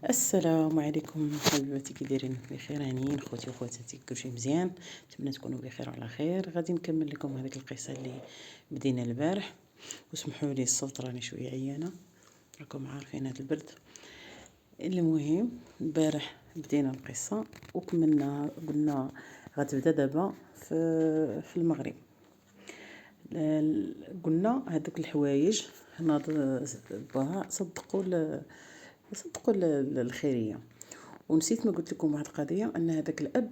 السلام عليكم حبيباتي، كي دايرين؟ بخير هانيين خوتي وخواتاتي؟ كلشي مزيان؟ نتمنى تكونوا بخير وعلى خير. غادي نكمل لكم هذيك القصه اللي بدينا البارح. وسمحوا لي الصوت راني شويه عيانه، راكم عارفين هذا البرد. المهم البارح بدينا القصه وكملنا، قلنا غتبدا دابا في المغرب. قلنا هذوك الحوايج ناض باها صدقوا الخيريه. ونسيت ما قلت لكم واحد القضيه، ان هذاك الاب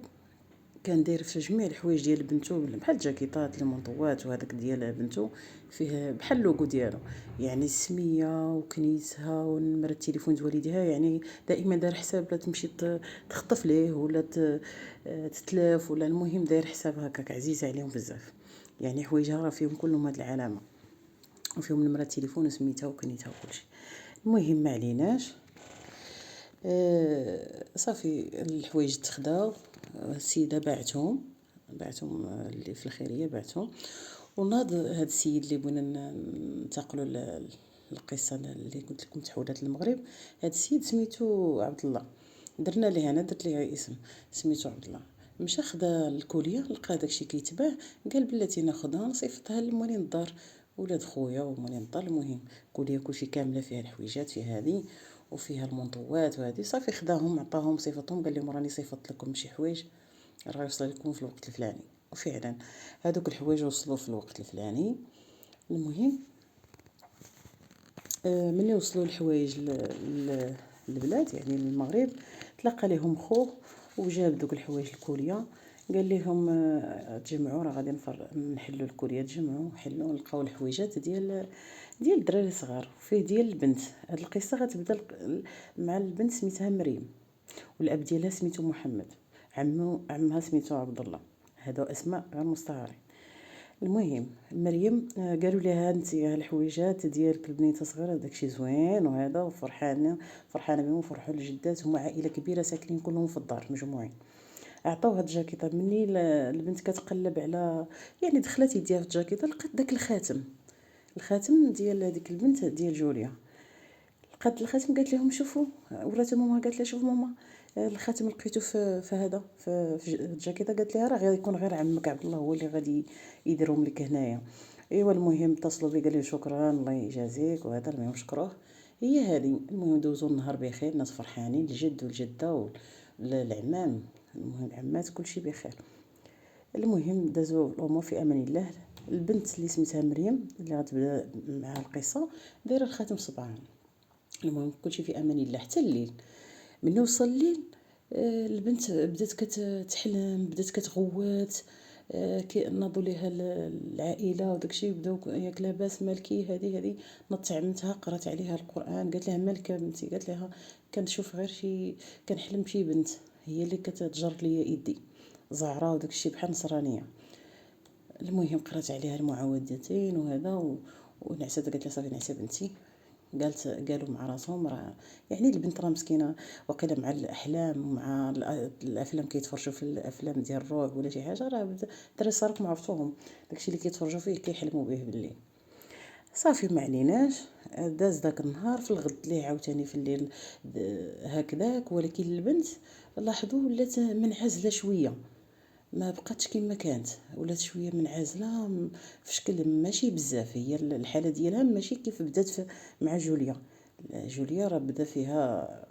كان داير في جميع الحوايج ديال بنته، بحال الجاكيطات المنطوات وهذاك ديال بنته، فيه بحال اللوغو ديالو، يعني السميه وكنيتها ونمره التليفون ديال والديها. يعني دائما دار حساب لا تمشي تخطف ليه ولا تتلاف، ولا المهم داير حساب هكاك عزيز عليهم بزاف. يعني حوايجها راه فيهم كلهم هاد العلامه، وفيهم نمره التليفون وسميتها وكنيتها وكلشي. المهم ما عليناش. صافي الحوايج تخداو. السيده باعتهم اللي في الخيريه باعتهم. وناض هذا السيد اللي بغينا ننتقلوا القصه اللي قلت لكم تحولات للمغرب. هذا السيد سميتو عبد الله. درنا ليه، انا درت ليه اسم سميتو عبد الله. مشى خدا الكوليه، لقى داكشي كيتباع، قال بلاتي ناخذها نصيفطها لمولين الدار، ولاد خويا ومولين الدار. المهم كوليه كلشي كامله فيها الحويجات، فيها هذه وفيها المنطوات وهذه. صافي خداهم عطاهم صيفطهم، قال لهم راني صيفطت لكم شي حوايج راه يوصل لكم في الوقت الفلاني. وفعلا هذوك الحوايج وصلوا في الوقت الفلاني. المهم ملي وصلوا الحوايج للبلاد، يعني للمغرب، تلقى لهم خوه وجاب دوك الحوايج الكوريه. قال لهم تجمعوا، راه غادي نحلوا الكوريه. تجمعوا حلوا، لقاو الحويجات ديال الدراري صغار، فيه ديال البنت. هاد القصه غتبدا مع البنت سميتها مريم، والاب ديالها سميتو محمد، عمها سميتو عبد الله. هادو اسماء غير مستعارين. المهم مريم قالوا لها انت الحويجات ديالك البنيته صغيره داكشي زوين وهذا، فرحانه بهم، وفرحوا الجدات، هما عائله كبيره ساكنين كلهم في الدار مجموعين. عطاوها الجاكيطه. مني البنت كتقلب على، يعني دخلت يديها في الجاكيطه، لقات داك الخاتم ديال هذيك البنت ديال جوليا. لقات الخاتم، قالت لهم شوفوا، ورات ماما قالت لها شوف ماما، الخاتم لقيته في هذا في الجاكيطه. قالت لها راه غادي يكون غير عمك عبد الله هو اللي غادي يديرهم لك هنايا. ايوا المهم اتصلوا بي، قال لي شكرا الله يجازيك وهذا. المهم شكروه. هي هذه. المهم دوزوا النهار بخير، الناس فرحانين، الجد والجده والعمام، المهم العمات، كلشي بخير. المهم دازوا الامور في امان الله. البنت اللي سميتها مريم اللي غتبدا مع القصه دايره الخاتم صبعها. المهم كلشي في امان الله حتى الليل. ملي وصل الليل البنت بدات كتحلم، بدات كتغوت. ناضوا ليها العائله وداكشي، بداو ياك لاباس مالكي، هذه نضت عمتها قرات عليها القران، قالت لها مالك يا بنتي؟ قالت لها كنشوف غير شي، كنحلم بشي بنت هي اللي كتجر ليا يدي، زهراء وداكشي بحال نصرانيه. المهم قرات عليها المعوذتين وهذا ونعسات. قالت لها صافي نعسه بنتي. قالوا مع راسهم راه يعني البنت راه مسكينه، وقيله مع الاحلام ومع الافلام، كيتفرجوا في الافلام ديال الرعب ولا شي حاجه، راه الدراري صاركم عرفتوهم، داكشي اللي كيتفرجوا فيه كيحلموا به بالليل. صافي ما عليناش. داز داك النهار، في الغد ليه عاوتاني في الليل هكذاك. ولكن البنت لاحظوا ولات منعزله شويه، ما بقاتش كما كانت، ولات شويه منعزله في شكل ماشي بزاف. هي الحاله ديالها ماشي كيف بدات مع جوليا. جوليا راه بدا فيها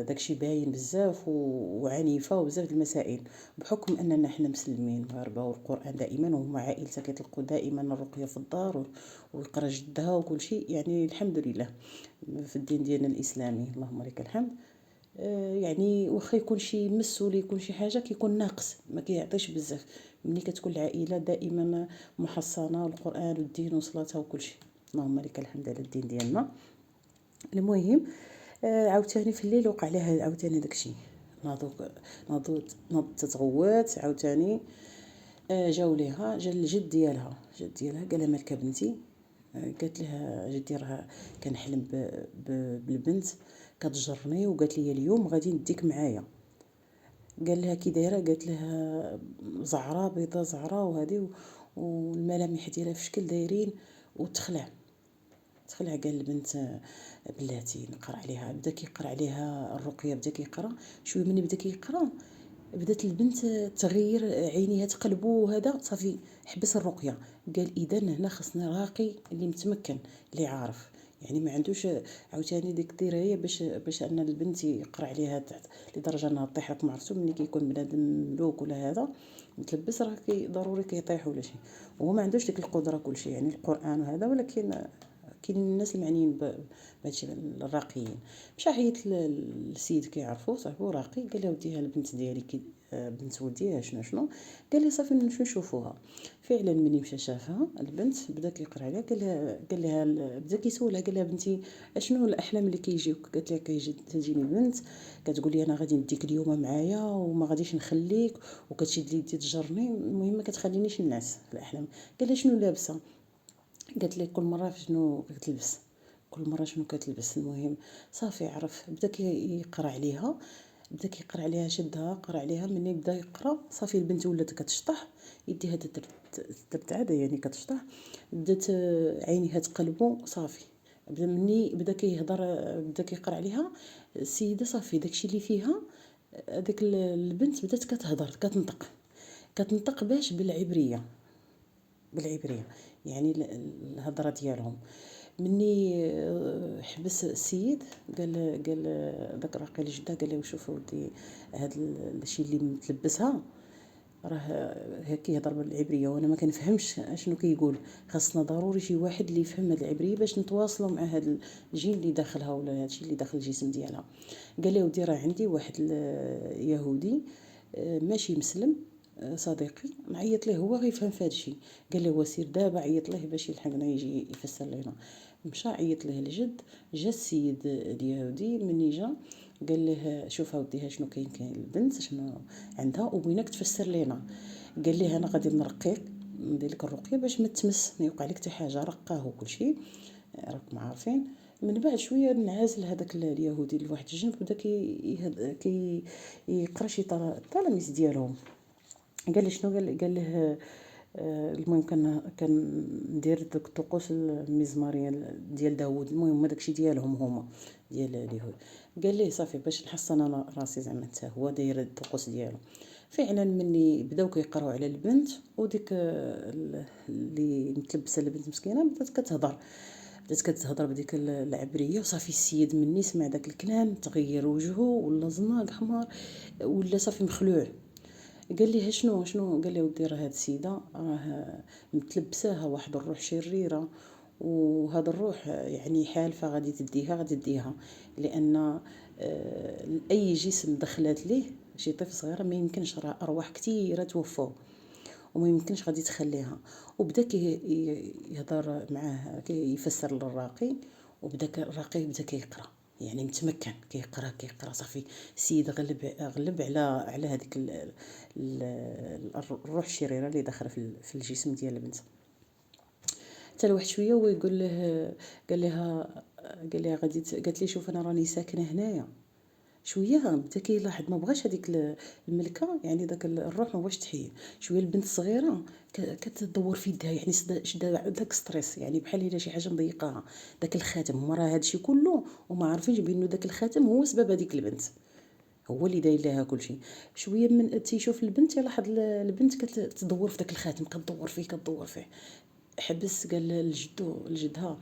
داكشي باين بزاف وعنيفه وبزاف د المسائل، بحكم اننا حنا مسلمين مغاربه والقران دائما، وهما عائلتها كيطلقوا دائما الرقيه في الدار ويقرا جدها وكل شيء. يعني الحمد لله في الدين ديالنا الاسلامي، اللهم لك الحمد. يعني واخا يكون شي مس ولا يكون شي حاجه كيكون ناقص، ما كيعطيش بزاف. ملي كتكون العائله دائما محصنه، والقران والدين وصلاتها وكل شيء، اللهم لك الحمد على الدين ديالنا. المهم عاوتاني في الليل وقع لها عاوتاني داكشي. ناضت تتغوات عاوتاني. جاو ليها، جا الجد ديالها، قال لها مالك بنتي؟ قالت لها جدي راه كنحلم بالبنت كتجرني، وقالت لي اليوم غادي نديك معايا. قال لها كي دايره؟ قالت لها زعراء بيضه زعراء وهذه، والملامح ديالها في شكل دايرين وتخلع. تخلع كاع البنت بلاتي نقرا عليها. بدا كيقرا عليها الرقيه، بدا كيقرا شويه. ملي بدا كيقرا بدات البنت تغير، عينيها تقلبوا وهذا صافي حبس الرقيه. قال اذا هنا خصنا راقي اللي متمكن اللي عارف، يعني ما عندوش عاوتاني ديك الدرايه باش ان البنت يقرا عليها لدرجه انها طيح. راكم عرفتوا ملي كيكون بنادم مملوك ولا هذا متلبس راه ضروري كيطيح ولا شي. هو ما عندوش ديك القدره كلشي، يعني القران وهذا، ولكن كاين الناس المعنيين بهادشي الراقيين. مشى عيط للسيد كيعرفو صاحبو راقي، قال له ودي البنت ديالي بنت ودي شنو. قال لي صافي نشوفوها. فعلا ملي مشى شافها البنت بدا كيقرا عليها، قال لها بدا كيسولها، قال لها بنتي اشنو الاحلام اللي كيجيوك؟ قالت ليه كتجيني بنت كتقول لي انا غادي نديك اليوم معايا وما غاديش نخليك، وكتشد لي يدي تجرني، المهم ما كتخلينيش نعس الاحلام. قال لها شنو لابسه؟ قالت لي كل مره شنو كتلبس، كل مره شنو كتلبس. المهم صافي عرف، بدا كيقرا عليها، بدا كيقرا عليها، شدها قرا عليها. ملي بدا يقرا صافي البنت ولات كتشطح، يديها ترتعد يعني كتشطح، بدات عينيها تقلبوا صافي. مني بدا كيهضر، بدا كيقرا عليها السيده صافي داكشي اللي فيها. ديك البنت بدات كتهضر كتنطق باش بالعبريه، يعني الهضره ديالهم. مني حبس السيد قال داك الراقي لجده، قال له شوف ودي هاد الشيء اللي متلبسها راه هكا يهضر بالعبريه وانا ما كنفهمش اشنو كيقول، خاصنا ضروري شي واحد اللي يفهم هاد العبريه باش نتواصلوا مع هاد الجين اللي داخلها ولا هادشي اللي داخل الجسم ديالها. قال له ودي راه عندي واحد اليهودي ماشي مسلم، صديقي نعيط ليه هو غيفهم في هادشي. قال له وسير دابا عيط ليه باش يلحقنا يجي يفسر لنا. مشى عيط ليه الجد، جا السيد اليهودي. مني جا قال له شوف اوديها شنو كاين البنت شنو عندها وبينك تفسر لينا. قال لي انا غادي نرقيك ندير لك الرقيه باش ما تمس ما يوقع لك حتى حاجه. رقاه وكل شيء راكم عارفين. من بعد شويه نعزل هذاك اليهودي لواحد الجنب، بدا كي يقرا شي طلاميذ ديالهم. قال لي شنو؟ قال له المهم كان ندير دوك الطقوس المزماريه ديال داوود، المهم داكشي ديالهم هما ديال اليهود. قال ليه صافي باش نحصن انا راسي زعما حتى هو داير الطقوس ديالو. فعلا ملي بداو كيقراو على البنت وديك اللي متلبسه البنت مسكينه بدات كتهضر بديك العبريه. وصافي السيد مني سمع داك الكلام تغير وجهه ولا زناق حمار ولا صافي مخلوع. قال لي شنو؟ قال لي ودي راه هاد السيده راه متلبساها واحد الروح شريره، وهذا الروح يعني حالفه غادي تديها لان اي جسم دخلت ليه شي طفل صغير ما يمكنش، راه ارواح كثيره توفوا وما يمكنش غادي تخليها. وبدا يهضر معاه يفسر للراقي، وبدا الراقي بدا كيقرا يعني متمكن كيقرا صافي. السيد غلب على هذيك الروح الشريره اللي داخله في الجسم ديال البنت. حتى لواحد شويه هو يقول له قال لها غادي قالت لي شوف انا راني ساكنه هنايا. شويه بدا كيلاحظ ما بغاش هذيك الملكه يعني داك الروح ما بغاش تحيد. شويه البنت الصغيره كتدور في يدها يعني شدا داك ستريس يعني بحال الا شي حاجه مضيقاها. داك الخاتم هما راه هادشي كله وما عارفينش بانه داك الخاتم هو سبب هذيك البنت، هو اللي داير لها كل شيء. شويه من تيشوف البنت يلاحظ البنت كتدور في داك الخاتم كتدور فيه. حبس قال لجدها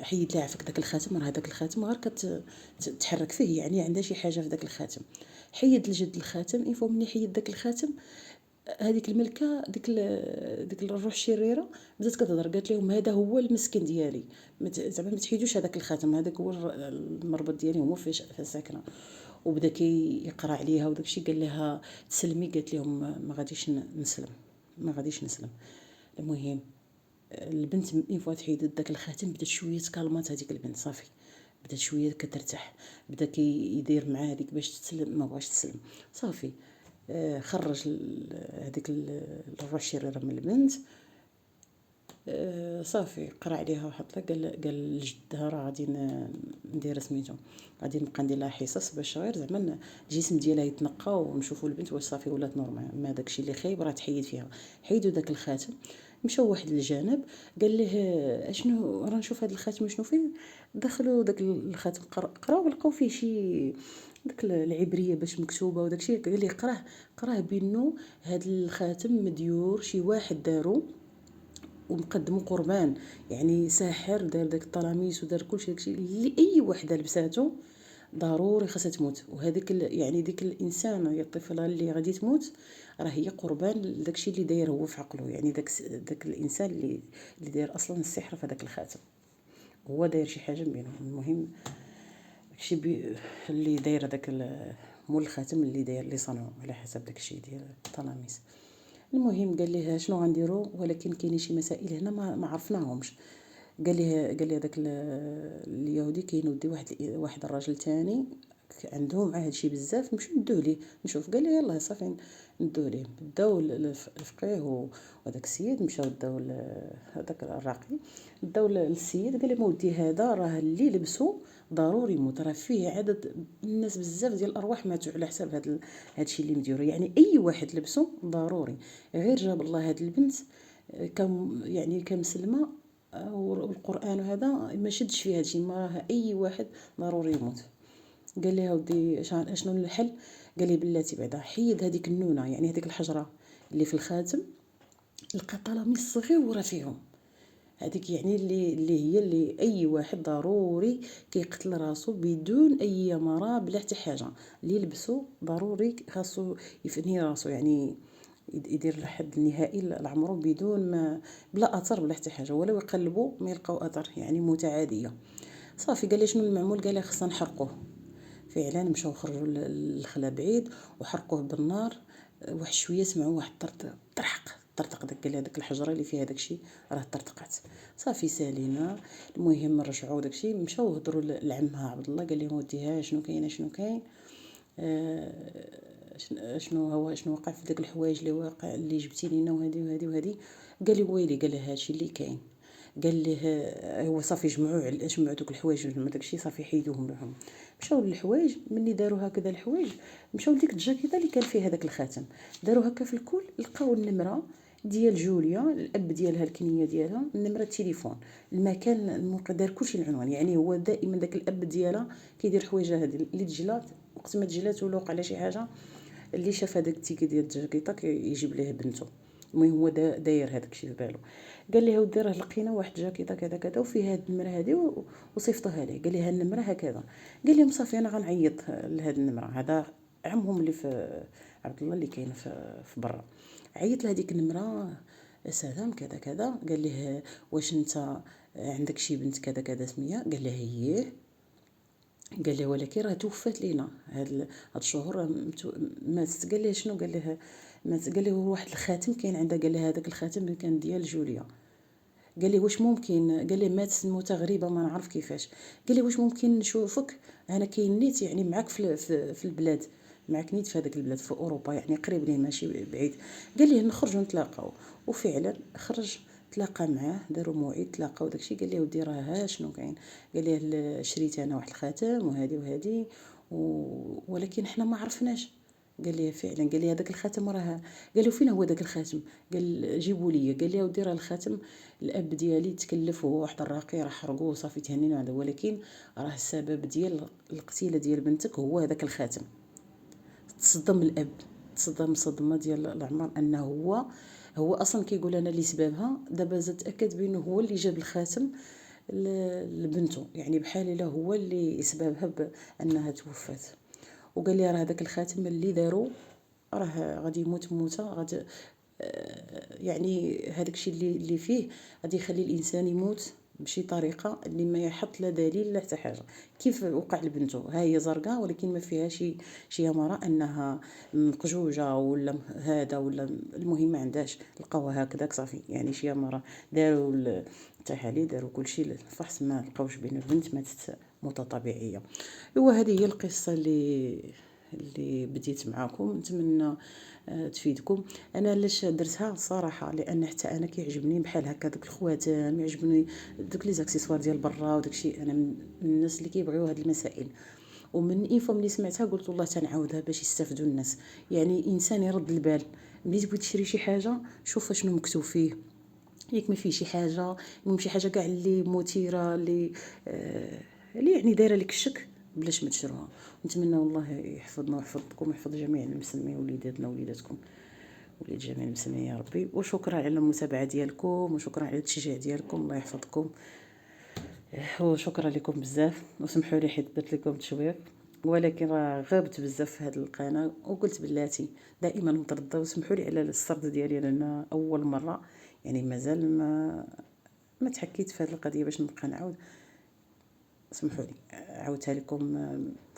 حيد لي عافاك داك الخاتم، راه داك الخاتم غير كتحرك فيه يعني عندها شي حاجه في داك الخاتم. حيد الجد الخاتم. ايفو ملي حيد داك الخاتم هذيك الملكه ديك الروح الشريره بدات كتهضر. قالت لهم هذا هو المسكن ديالي، زعما ما تحيدوش هذاك الخاتم، هذاك هو المربط ديالي هو فاش ساكنه. وبدا كيقرا عليها وداكشي. قال لها تسلمي، قالت لهم ما غاديش نسلم، ما غاديش نسلم. المهم البنت من فوا تحيدت داك الخاتم بدات شويه تكالمات هذيك البنت صافي، بدات شويه كترتاح. بدا كيدير مع هذيك باش تسلم ما بغاش تسلم صافي. خرج هذيك الروح الشريره من البنت. صافي قرا عليها وحطها. قال لجدها راه غادي ندير سميتو، غادي نبقى ندير لها حصص باش غير زعما الجسم ديالها يتنقى ونشوفوا البنت واش صافي ولات نورمال. ما داكشي اللي خايب راه تحيد فيها. حيدوا داك الخاتم. مشاو واحد الجانب قال ليه اشنو راه نشوف هذا الخاتم شنو فيه. دخلوا داك الخاتم قراو لقاو فيه شي داك العبريه باش مكتوبه وداك الشيء. قال ليه قراه بانه هذا الخاتم مديور شي واحد دارو ومقدموا قربان، يعني ساحر دار داك الطلاميس ودار كلشي داكشي اللي اي وحده لبساتو ضروري خاصها تموت. وهذيك يعني ديك الانسانه هي الطفله اللي غادي تموت راه هي قربان لداكشي اللي داير هو في عقله. يعني داك الانسان اللي داير اصلا السحر في هذاك الخاتم هو داير شي حاجه بينهم. المهم داكشي اللي داير هذاك مول الخاتم اللي داير اللي صنعو على حسب داكشي ديال الطلاميس. المهم قال ليه شنو غنديروا، ولكن كاينين شي مسائل هنا ما عرفناهمش. قال لي هذاك اليهودي كينودي واحد الراجل تاني عندهم معاه هادشي بزاف، نمشيو ندوه ليه نشوف. قال لي يلاه صافي ندوه ليه. داو الفقيه وداك السيد مشاو داو هذاك الراقي داو للسيد. قال لي مودي هذا راه اللي لبسو ضروري يموت، راه فيه عدد الناس بزاف ديال الارواح ماتوا على حساب هادشي اللي مديرو. يعني اي واحد لبسو ضروري. غير جاب الله هاد البنت يعني كمسلمه والقران وهذا ما شدش فيه هادشي، ما راه اي واحد ضروري يموت. قال لي ودي شنو الحل؟ قال لي بلاتي بعدا حيد هذيك النونه، يعني هذيك الحجره اللي في الخاتم لقى طلاميس صغيره فيهم. هذيك يعني اللي اي واحد ضروري كيقتل راسو بدون اي مرض بلا حتى حاجه. اللي لبسو ضروري خاصو يفني راسو، يعني يدير الحد النهائي لعمرو بدون ما بلا اثر بلا حتى حاجه. ولو يقلبوا ما يلقاو اثر، يعني موته عاديه. صافي قال لي شنو المعمول؟ قال لي خصنا نحرقوه. فعلا مشاو خرجوا الخلا بعيد وحرقوه بالنار. واحد شويه سمعوا واحد طرطق داك. قال هذاك الحجره اللي فيها داكشي راه طرطقات. صافي سالينا. المهم رجعوا داكشي مشاو هضروا لعمها عبد الله. قال لهم وديها شنو كاين شنو كاين شنو وقع في داك الحوايج اللي واقع اللي جبتي لينا وهذه وهذه وهذه. قال لي ويلي. قال له هادشي اللي كاين. قال له هو صافي جمعوا دوك الحوايج جمعوا داكشي صافي حيدوهم لهم. مشاو للحوايج ملي داروا هكذا الحوايج مشاو لديك الجاكيطه اللي كان فيها داك الخاتم. داروا هكا في الكل لقاو النمره ديال جوليا الاب ديالها الكنيه ديالها نمره التليفون المكان دار كلشي العنوان. يعني هو دائما داك الاب ديالها كيدير حوايج هذه اللي تجلات وقت ما تجلات ولا وقع على شي حاجه اللي شاف هذاك التيكي ديال الجاكيطه كيجيب ليه بنته. المهم هو داير هذاك الشيء في بالو. قال لي ودي راه لقينا واحد جاكيطه كذا كذا وفيها هاد النمره هذه وصيفطوها ليه. قال لي ها النمره هكذا. قال لهم صافي انا غنعيط لهاد النمره. هذا عمهم اللي في عبد الله اللي كاين في برا. عيط لهذيك النمره سلام كذا كذا. قال ليه واش انت عندك شي بنت كذا كذا سميه؟ قال له هي. قال له ولكن راه توفات لينا هاد الشهور ماتت. قال له شنو؟ قال له مات. قال له واحد الخاتم كاين عندها. قال له هذاك الخاتم كان ديال جوليا. قال لي واش ممكن؟ قال لي ماتت موته غريبه ما نعرف كيفاش. قال لي واش ممكن نشوفك؟ انا كاين نيت يعني معاك في البلاد، معاك نيت في هذاك البلاد في اوروبا يعني قريب ليه ماشي بعيد. قال لي نخرجوا نتلاقاو. وفعلا خرج تلاقى معاه داروا موعد تلاقاو داكشي. قال لي ودي راه ها شنو كاين. قال لي شريت انا واحد الخاتم وهذه ولكن حنا ما عرفناش. قال لي فعلا. قال لي هذاك الخاتم راه. قال له فين هو داك الخاتم؟ قال جيبوا لي. قال لي ودي راه الخاتم الاب ديالي تكلف وهو واحد الراقي راه حرقوه صافي تهنينا هذا، ولكن راه السبب ديال القتيله ديال بنتك هو هذاك الخاتم. تصدم الاب، تصدم صدمه ديال العمر انه هو اصلا كيقول انا اللي سببها. دابا زاد تاكد بانه هو اللي جاب الخاتم لبنته، يعني بحال الا هو اللي سببها بانها توفات. وقال لي راه هذاك الخاتم اللي دارو راه غادي يموت موته غادي يعني هذاك الشيء اللي فيه غادي يخلي الانسان يموت بشي طريقه اللي ما يحط لا دليل لا حتى حاجه. كيف وقع لبنته ها هي زرقاء ولكن ما فيها شي اماره انها مقجوجه ولا هذا ولا. المهم ما عندهاش. لقاوها هكذاك صافي يعني شي اماره. داروا التحاليل داروا كلشي الفحص ما لقاوش بين البنت ماتت موته طبيعيه. ايوا هذه هي القصه اللي بديت معاكم. نتمنى تفيدكم. انا علاش درتها صراحه لان حتى انا كيعجبني بحال هكا داك الخواتم، يعجبني دوك لي زاكسيسوار ديال برا وداكشي. انا من الناس اللي كيبغيو هاد المسائل. ومن انفو ملي سمعتها قلت والله تنعاودها باش يستافدوا الناس. يعني انسان يرد البال ملي تبغي تشري شي حاجه شوف شنو مكتوب فيه. ياك ما فيه شي حاجه، المهم شي حاجه كاع اللي مثيره، اللي يعني دايره لك الشك، بلاش ما تشروها. نتمنى والله يحفظنا ويحفظكم ويحفظ جميع المسلمين، وليداتنا ووليداتكم، وليد جميع المسلمين يا ربي. وشكرا على المتابعه ديالكم، وشكرا على التشجيع ديالكم، الله يحفظكم. وشكرا لكم بزاف، وسمحوا لي حيت درت لكم تشويق، ولكن راه غابت بزاف في هذه القناه، وقلت بلاتي دائما متردده. وسمحوا لي على السرد ديالي، لان اول مره يعني مازال ما تحكيت في هذه القضيه باش نبقى نعاود. سمحوا لي عاودتها لكم،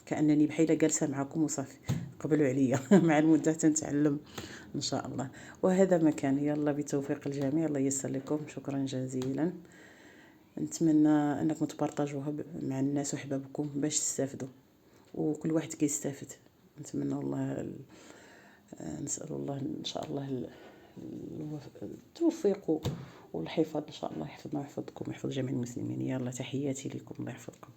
كانني بحال جالسه معكم وصافي، قبلوا عليا. مع المده تنتعلم ان شاء الله. وهذا ما كان، يلا بتوفيق الجميع، الله ييسر لكم. شكرا جزيلا. نتمنى انكم تبارطاجوها مع الناس وحبابكم باش تستافدوا، وكل واحد كيستافد. نتمنى الله، نسال الله ان شاء الله التوفيق والحفاظ ان شاء الله. يحفظنا ويحفظكم ويحفظ جميع المسلمين. يلا تحياتي لكم، الله يحفظكم.